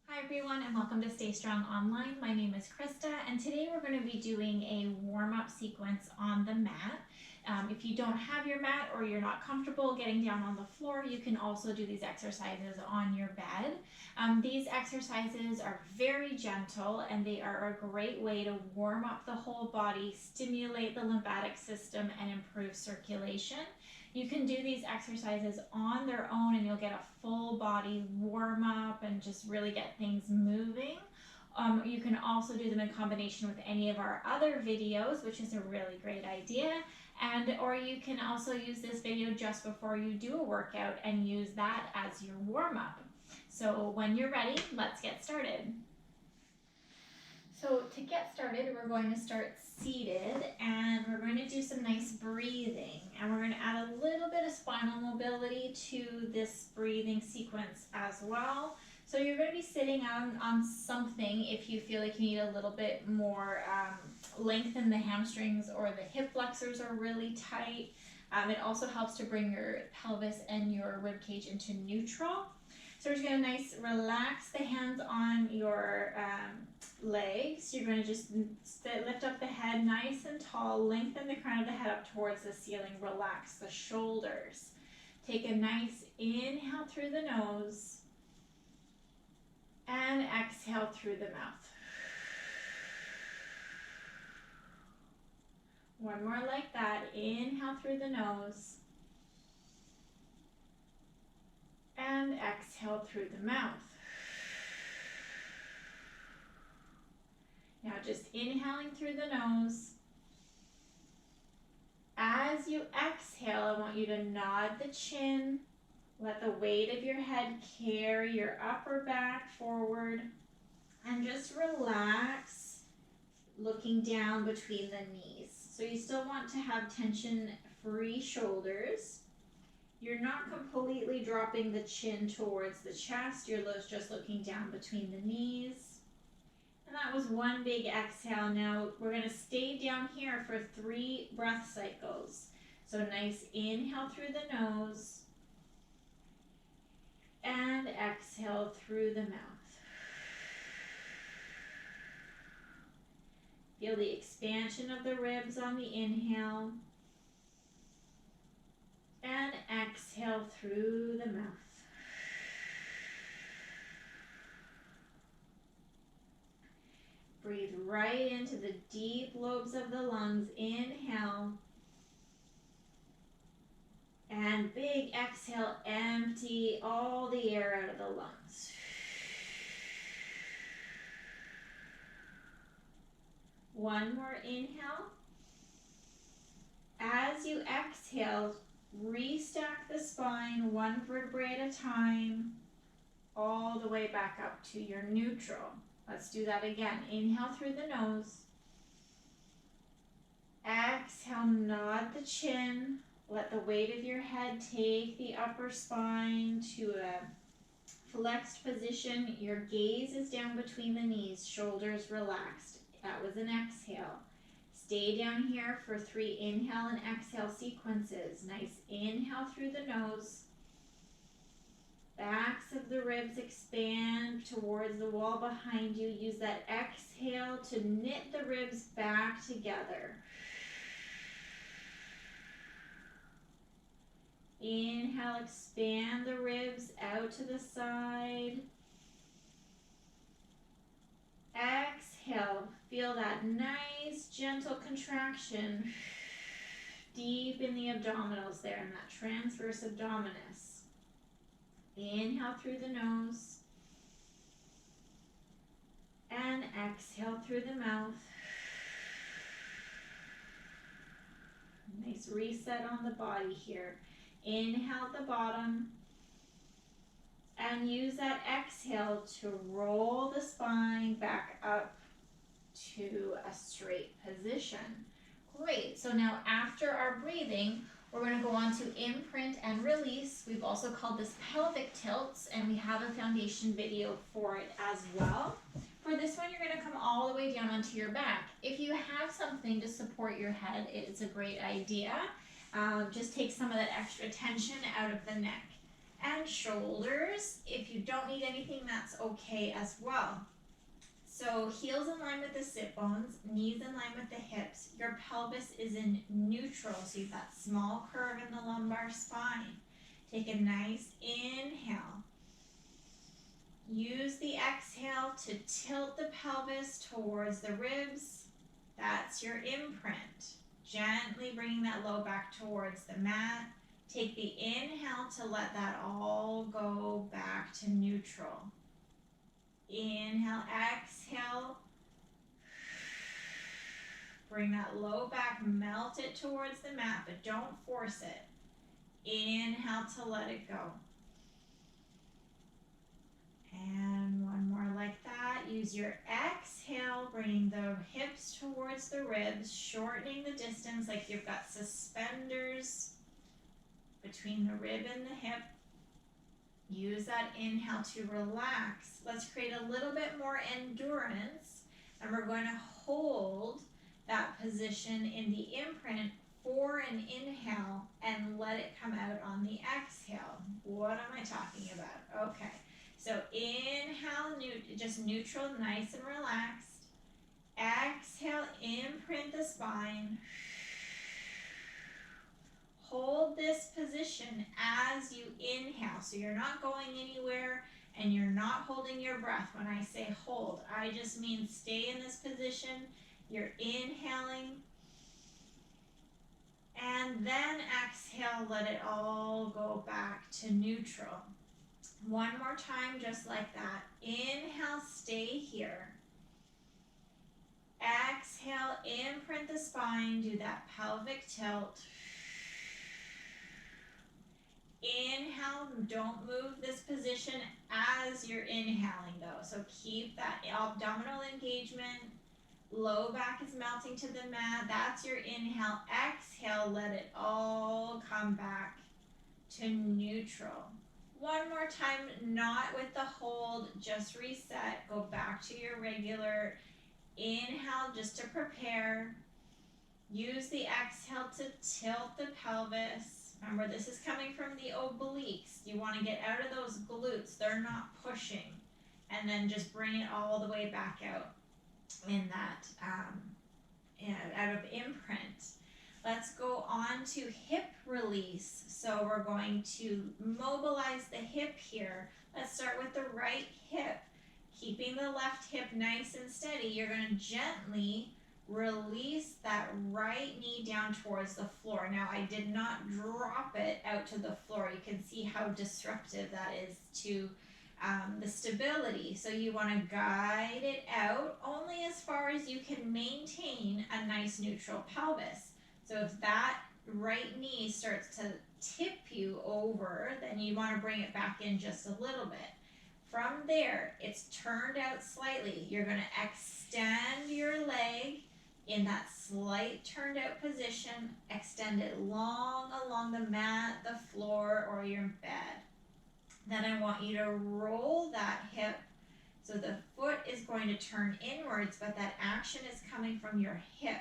Hi everyone and welcome to Stay Strong Online. My name is Krista and today we're going to be doing a warm-up sequence on the mat. If you don't have your mat or you're not comfortable getting down on the floor, you can also do these exercises on your bed. These exercises are very gentle and they are a great way to warm up the whole body, stimulate the lymphatic system, and improve circulation. You can do these exercises on their own and you'll get a full body warm up and just really get things moving. You can also do them in combination with any of our other videos, which is a really great idea. Or you can also use this video just before you do a workout and use that as your warm up. So when you're ready, let's get started. So to get started, we're going to start seated and we're going to do some nice breathing, and we're going to add a little bit of spinal mobility to this breathing sequence as well. So you're going to be sitting on something if you feel like you need a little bit more length in the hamstrings or the hip flexors are really tight. It also helps to bring your pelvis and your rib cage into neutral. So we're just going to relax the hands on your legs. You're going to just lift up the head nice and tall, lengthen the crown of the head up towards the ceiling, relax the shoulders. Take a nice inhale through the nose and exhale through the mouth. One more like that. Inhale through the nose and exhale through the mouth. Now just inhaling through the nose. As you exhale, I want you to nod the chin. Let the weight of your head carry your upper back forward. And just relax, looking down between the knees. So you still want to have tension-free shoulders. You're not completely dropping the chin towards the chest. You're just looking down between the knees. And that was one big exhale. Now we're going to stay down here for 3 breath cycles. So nice inhale through the nose and exhale through the mouth. Feel the expansion of the ribs on the inhale and exhale through the mouth. Breathe right into the deep lobes of the lungs. Inhale. And big exhale, empty all the air out of the lungs. One more inhale. As you exhale, restack the spine 1 vertebrae at a time, all the way back up to your neutral. Let's do that again. Inhale through the nose. Exhale, nod the chin. Let the weight of your head take the upper spine to a flexed position. Your gaze is down between the knees, shoulders relaxed. That was an exhale. Stay down here for 3 inhale and exhale sequences. Nice inhale through the nose. Backs of the ribs expand towards the wall behind you. Use that exhale to knit the ribs back together. Inhale, expand the ribs out to the side. Exhale, feel that nice gentle contraction deep in the abdominals there, in that transverse abdominis. Inhale through the nose and exhale through the mouth. Nice reset on the body here. Inhale at the bottom and use that exhale to roll the spine back up to a straight position. Great, so now after our breathing, we're going to go on to imprint and release. We've also called this pelvic tilts, and we have a foundation video for it as well. For this one, you're going to come all the way down onto your back. If you have something to support your head, it's a great idea. Just take some of that extra tension out of the neck. And shoulders, if you don't need anything, that's okay as well. So heels in line with the sit bones, knees in line with the hips. Your pelvis is in neutral, so you've got small curve in the lumbar spine. Take a nice inhale. Use the exhale to tilt the pelvis towards the ribs. That's your imprint. Gently bringing that low back towards the mat. Take the inhale to let that all go back to neutral. Inhale, exhale. Bring that low back, melt it towards the mat, but don't force it. Inhale to let it go. And one more like that. Use your exhale, bringing the hips towards the ribs, shortening the distance like you've got suspenders between the rib and the hip. Use that inhale to relax. Let's create a little bit more endurance, and we're going to hold that position in the imprint for an inhale and let it come out on the exhale. What am I talking about? Okay, so inhale, just neutral, nice and relaxed. Exhale, imprint the spine. Hold this position as you inhale. So you're not going anywhere and you're not holding your breath. When I say hold, I just mean stay in this position. You're inhaling. And then exhale, let it all go back to neutral. One more time, just like that. Inhale, stay here. Exhale, imprint the spine, do that pelvic tilt. Inhale, don't move this position as you're inhaling though. So keep that abdominal engagement. Low back is melting to the mat. That's your inhale. Exhale, let it all come back to neutral. One more time, not with the hold, just reset. Go back to your regular inhale just to prepare. Use the exhale to tilt the pelvis. Remember, this is coming from the obliques. You want to get out of those glutes. They're not pushing. And then just bring it all the way back out in that, out of imprint. Let's go on to hip release. So we're going to mobilize the hip here. Let's start with the right hip. Keeping the left hip nice and steady, you're going to gently release that right knee down towards the floor. Now, I did not drop it out to the floor. You can see how disruptive that is to the stability. So you want to guide it out only as far as you can maintain a nice neutral pelvis. So if that right knee starts to tip you over, then you want to bring it back in just a little bit. From there, it's turned out slightly. You're going to extend your leg in that slight turned out position. Extend it long along the mat, the floor, or your bed. Then I want you to roll that hip so the foot is going to turn inwards, but that action is coming from your hip.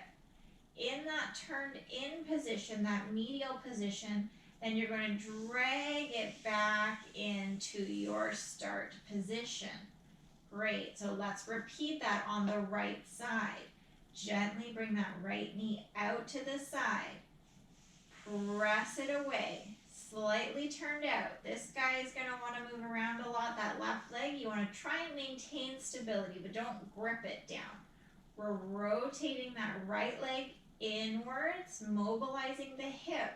In that turned in position, that medial position, then you're going to drag it back into your start position. Great, so let's repeat that on the right side. Gently bring that right knee out to the side. Press it away. Slightly turned out. This guy is going to want to move around a lot. That left leg, you want to try and maintain stability, but don't grip it down. We're rotating that right leg inwards, mobilizing the hip,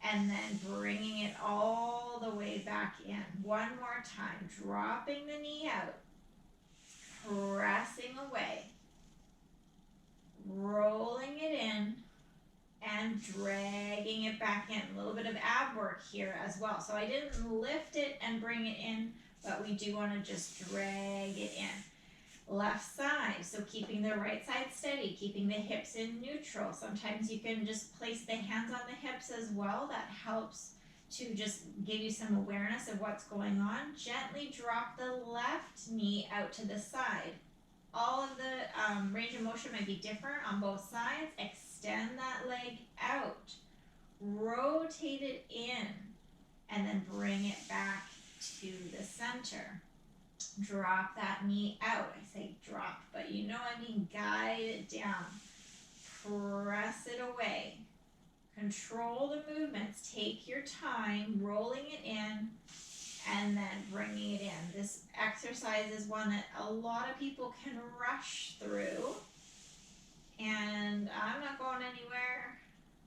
and then bringing it all the way back in. One more time, dropping the knee out, pressing away, rolling it in, and dragging it back in. A little bit of ab work here as well. So I didn't lift it and bring it in, but we do want to just drag it in. Left side, so keeping the right side steady, keeping the hips in neutral. Sometimes you can just place the hands on the hips as well. That helps to just give you some awareness of what's going on. Gently drop the left knee out to the side. All of the range of motion might be different on both sides. Extend that leg out. Rotate it in. And then bring it back center. Drop that knee out. I say drop, but you know I mean guide it down. Press it away. Control the movements. Take your time, rolling it in, and then bringing it in. This exercise is one that a lot of people can rush through, and I'm not going anywhere,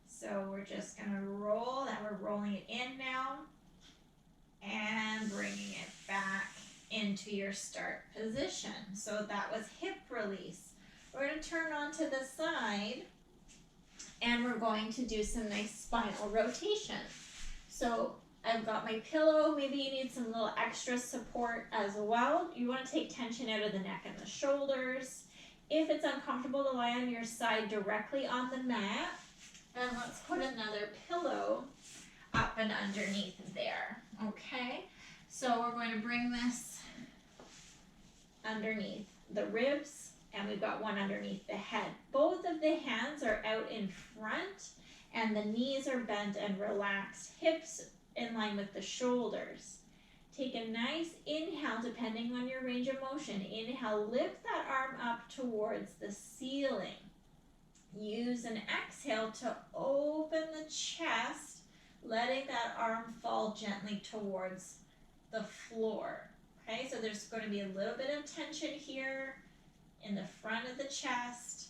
so we're just going to roll, and we're rolling it in now, and bringing it back into your start position. So that was hip release. We're going to turn onto the side, and we're going to do some nice spinal rotation. So I've got my pillow. Maybe you need some little extra support as well. You want to take tension out of the neck and the shoulders. If it's uncomfortable to lie on your side directly on the mat, then let's put another pillow up and underneath there. Okay, so we're going to bring this underneath the ribs, and we've got one underneath the head. Both of the hands are out in front, and the knees are bent and relaxed. Hips in line with the shoulders. Take a nice inhale, depending on your range of motion. Inhale, lift that arm up towards the ceiling. Use an exhale to open the chest, letting that arm fall gently towards the floor. Okay, so there's going to be a little bit of tension here in the front of the chest.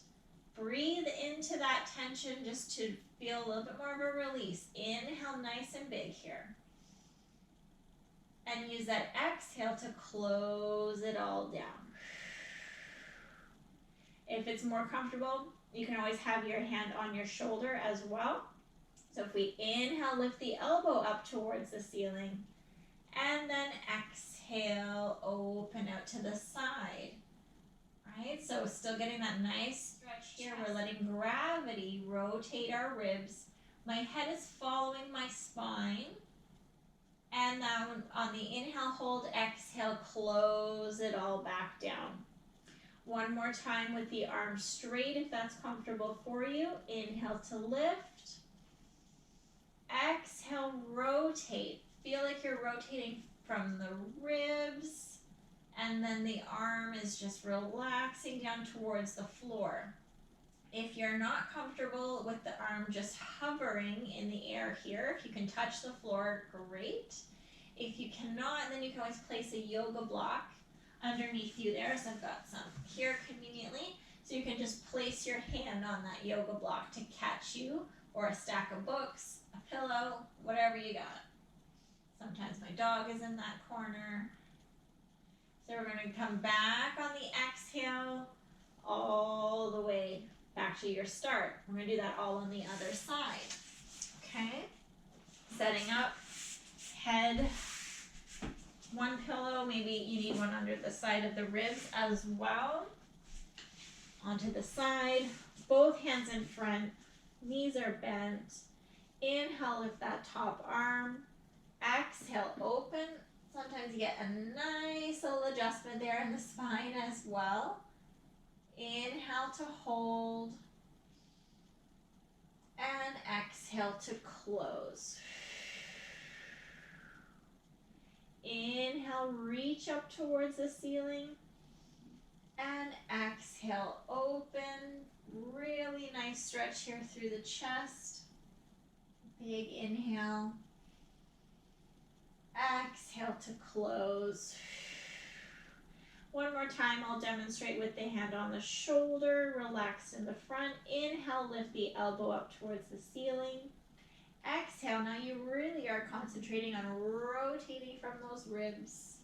Breathe into that tension just to feel a little bit more of a release. Inhale nice and big here. And use that exhale to close it all down. If it's more comfortable, you can always have your hand on your shoulder as well. So if we inhale, lift the elbow up towards the ceiling, and then exhale, open out to the side. Right, so still getting that nice stretch here. We're letting gravity rotate our ribs. My head is following my spine. And then on the inhale, hold, exhale, close it all back down. One more time with the arms straight if that's comfortable for you. Inhale to lift. Exhale, rotate. Feel like you're rotating from the ribs. And then the arm is just relaxing down towards the floor. If you're not comfortable with the arm just hovering in the air here, if you can touch the floor, great. If you cannot, then you can always place a yoga block underneath you there. So I've got some here conveniently. So you can just place your hand on that yoga block to catch you, or a stack of books, a pillow, whatever you got. Sometimes my dog is in that corner. So we're going to come back on the exhale all the way back to your start. We're going to do that all on the other side. Okay? Setting up, head, one pillow. Maybe you need one under the side of the ribs as well. Onto the side, both hands in front, knees are bent. Inhale, lift that top arm. Exhale, open. Sometimes you get a nice little adjustment there in the spine as well. Inhale to hold. And exhale to close. Inhale, reach up towards the ceiling. And exhale, open. Really nice stretch here through the chest. Big inhale. Exhale to close. One more time, I'll demonstrate with the hand on the shoulder, relaxed in the front. Inhale, lift the elbow up towards the ceiling. Exhale, now you really are concentrating on rotating from those ribs.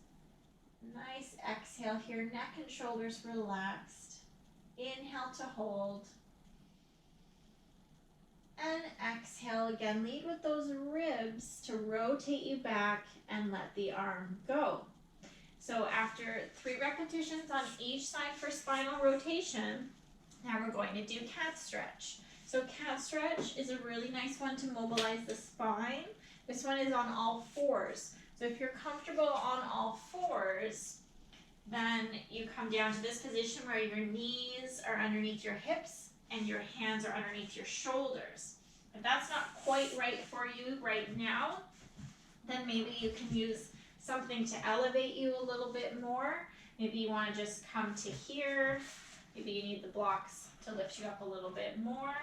Nice exhale here, neck and shoulders relaxed. Inhale to hold. And exhale again, lead with those ribs to rotate you back and let the arm go. So after 3 repetitions on each side for spinal rotation, now we're going to do cat stretch. So cat stretch is a really nice one to mobilize the spine. This one is on all fours. So if you're comfortable on all fours, then you come down to this position where your knees are underneath your hips and your hands are underneath your shoulders. If that's not quite right for you right now, then maybe you can use something to elevate you a little bit more. Maybe you want to just come to here. Maybe you need the blocks to lift you up a little bit more.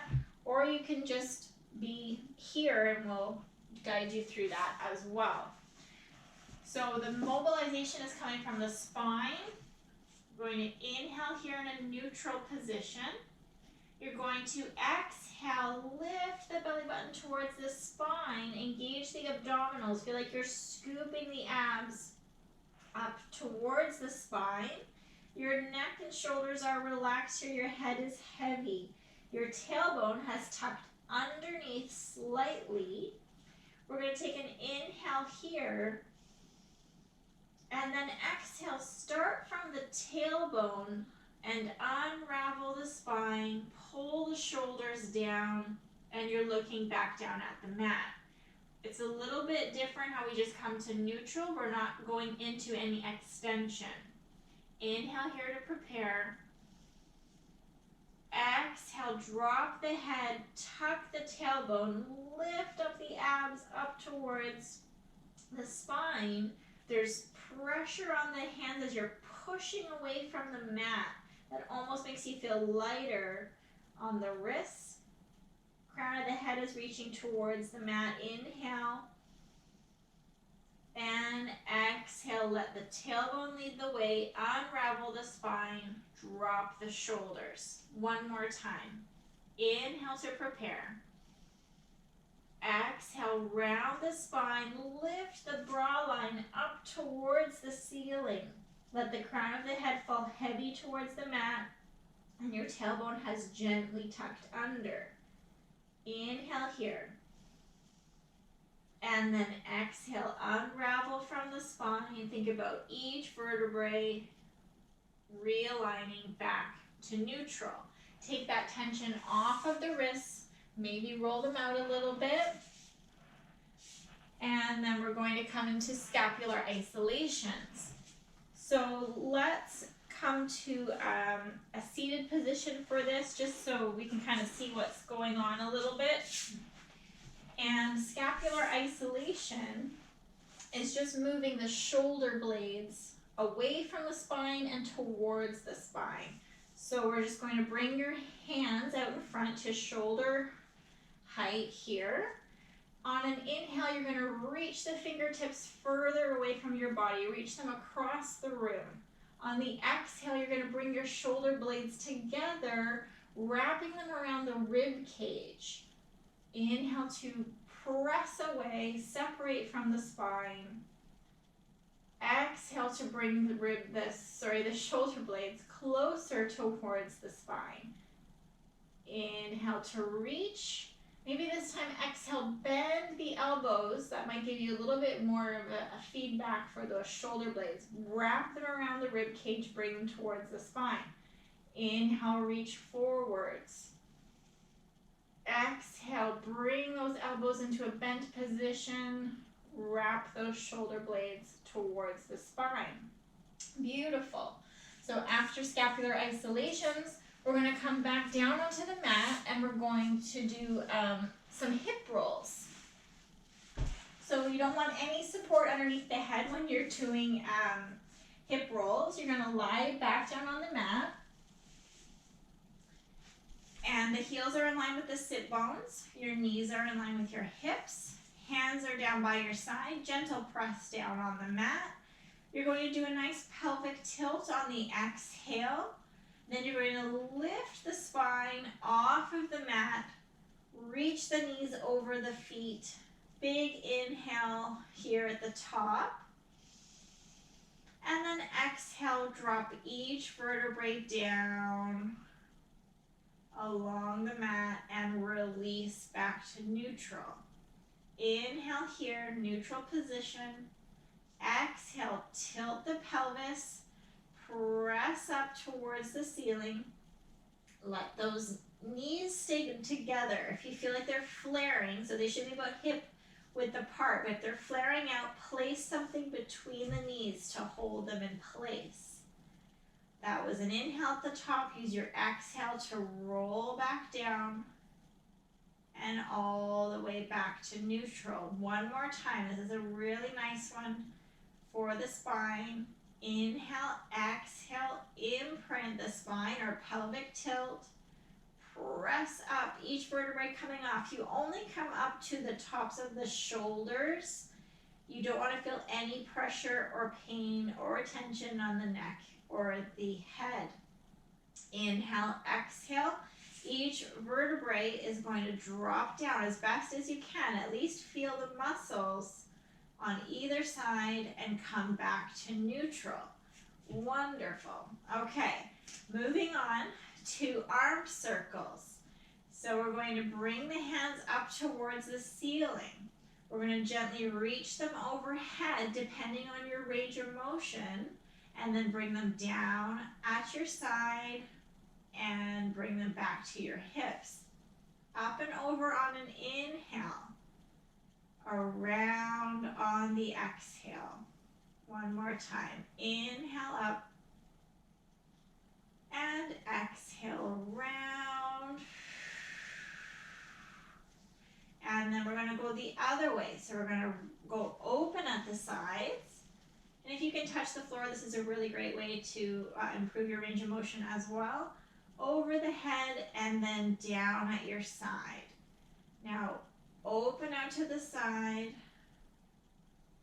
Or you can just be here and we'll guide you through that as well. So the mobilization is coming from the spine. We're going to inhale here in a neutral position. You're going to exhale, lift the belly button towards the spine, engage the abdominals. Feel like you're scooping the abs up towards the spine. Your neck and shoulders are relaxed here. Your head is heavy. Your tailbone has tucked underneath slightly. We're going to take an inhale here. And then exhale, start from the tailbone and unravel the spine, pull the shoulders down, and you're looking back down at the mat. It's a little bit different how we just come to neutral. We're not going into any extension. Inhale here to prepare. Exhale, drop the head, tuck the tailbone, lift up the abs up towards the spine. There's pressure on the hands as you're pushing away from the mat. That almost makes you feel lighter on the wrists. Crown of the head is reaching towards the mat. Inhale. And exhale, let the tailbone lead the way. Unravel the spine. Drop the shoulders. One more time. Inhale to prepare. Exhale, round the spine, lift the bra line up towards the ceiling. Let the crown of the head fall heavy towards the mat, and your tailbone has gently tucked under. Inhale here. And then exhale, unravel from the spine. Think about each vertebrae realigning back to neutral. Take that tension off of the wrists. Maybe roll them out a little bit. And then we're going to come into scapular isolations. So let's come to a seated position for this, just so we can kind of see what's going on a little bit. And scapular isolation is just moving the shoulder blades away from the spine and towards the spine. So we're just going to bring your hands out in front to shoulder height here. On an inhale, you're going to reach the fingertips further away from your body. Reach them across the room. On the exhale, you're going to bring your shoulder blades together, wrapping them around the rib cage. Inhale to press away, separate from the spine. Exhale to bring the shoulder blades closer towards the spine. Inhale to reach. Maybe this time exhale, bend the elbows. That might give you a little bit more of a feedback for those shoulder blades. Wrap them around the rib cage, bring them towards the spine. Inhale, reach forwards. Exhale, bring those elbows into a bent position. Wrap those shoulder blades towards the spine. Beautiful. So after scapular isolations, we're going to come back down onto the mat and we're going to do some hip rolls. So you don't want any support underneath the head when you're doing hip rolls. You're going to lie back down on the mat. And the heels are in line with the sit bones. Your knees are in line with your hips. Hands are down by your side. Gentle press down on the mat. You're going to do a nice pelvic tilt on the exhale. Then you're going to lift the spine off of the mat. Reach the knees over the feet. Big inhale here at the top. And then exhale, drop each vertebrae down along the mat and release back to neutral. Inhale here, neutral position. Exhale, tilt the pelvis. Press up towards the ceiling. Let those knees stay together. If you feel like they're flaring, so they should be about hip width apart, but if they're flaring out, place something between the knees to hold them in place. That was an inhale at the top. Use your exhale to roll back down and all the way back to neutral. One more time. This is a really nice one for the spine. Inhale, exhale, imprint the spine or pelvic tilt. Press up, each vertebrae coming off. You only come up to the tops of the shoulders. You don't want to feel any pressure or pain or tension on the neck or the head. Inhale, exhale. Each vertebrae is going to drop down as best as you can. At least feel the muscles on either side and come back to neutral. Wonderful. Okay, moving on to arm circles. So we're going to bring the hands up towards the ceiling. We're going to gently reach them overhead depending on your range of motion, and then bring them down at your side and bring them back to your hips. Up and over on an inhale, around on the exhale. One more time. Inhale up and exhale around. And then we're going to go the other way. So we're going to go open at the sides. And if you can touch the floor, this is a really great way to improve your range of motion as well. Over the head and then down at your side. Now, open out to the side.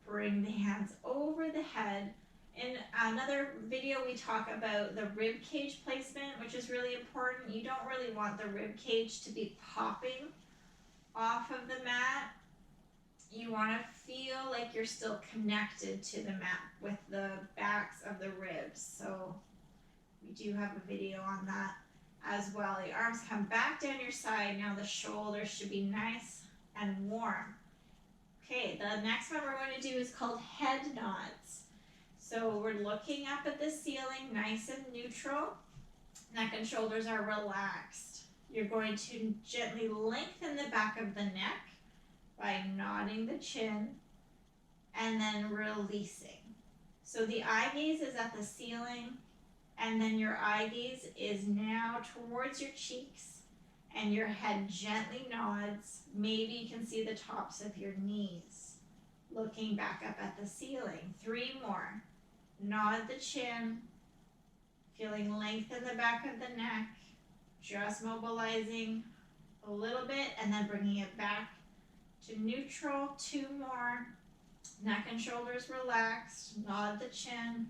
Bring the hands over the head. In another video, we talk about the rib cage placement, which is really important. You don't really want the rib cage to be popping off of the mat. You want to feel like you're still connected to the mat with the backs of the ribs. So we do have a video on that as well. The arms come back down your side. Now the shoulders should be nice and warm. Okay, the next one we're going to do is called head nods. So we're looking up at the ceiling, nice and neutral. Neck and shoulders are relaxed. You're going to gently lengthen the back of the neck by nodding the chin and then releasing. So the eye gaze is at the ceiling, and then your eye gaze is now towards your cheeks, and your head gently nods. Maybe you can see the tops of your knees. Looking back up at the ceiling. 3 more. Nod the chin, feeling length in the back of the neck, just mobilizing a little bit and then bringing it back to neutral. 2 more. Neck and shoulders relaxed. Nod the chin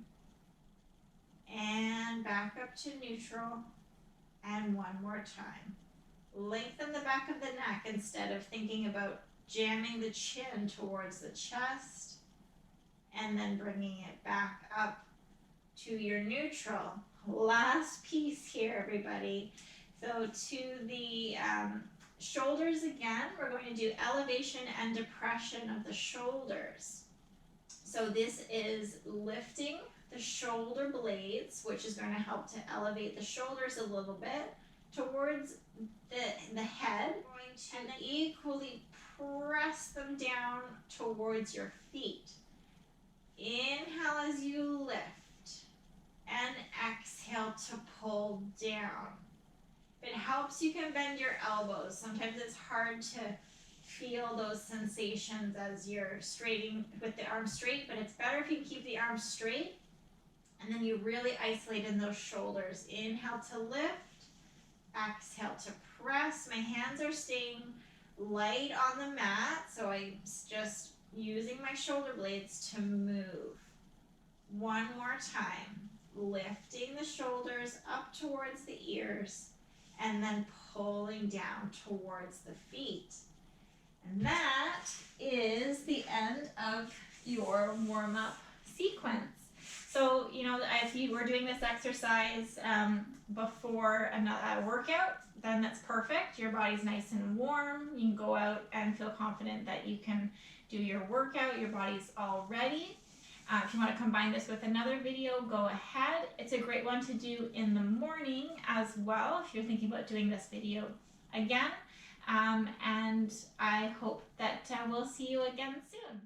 and back up to neutral. And 1 more time. Lengthen the back of the neck instead of thinking about jamming the chin towards the chest, and then bringing it back up to your neutral. Last piece here, everybody. So to the shoulders again, we're going to do elevation and depression of the shoulders. So this is lifting the shoulder blades, which is going to help to elevate the shoulders a little bit towards the head, and then equally press them down towards your feet. Inhale as you lift, and exhale to pull down. If it helps, you can bend your elbows. Sometimes it's hard to feel those sensations as you're straighting with the arms straight, but it's better if you keep the arms straight, and then you really isolate in those shoulders. Inhale to lift, exhale to press. My hands are staying light on the mat, so I'm just using my shoulder blades to move. 1 more time. Lifting the shoulders up towards the ears and then pulling down towards the feet. And that is the end of your warm-up sequence. So, you know, if you were doing this exercise before a workout, then that's perfect. Your body's nice and warm. You can go out and feel confident that you can do your workout. Your body's all ready. If you want to combine this with another video, go ahead. It's a great one to do in the morning as well if you're thinking about doing this video again. And I hope that we'll see you again soon.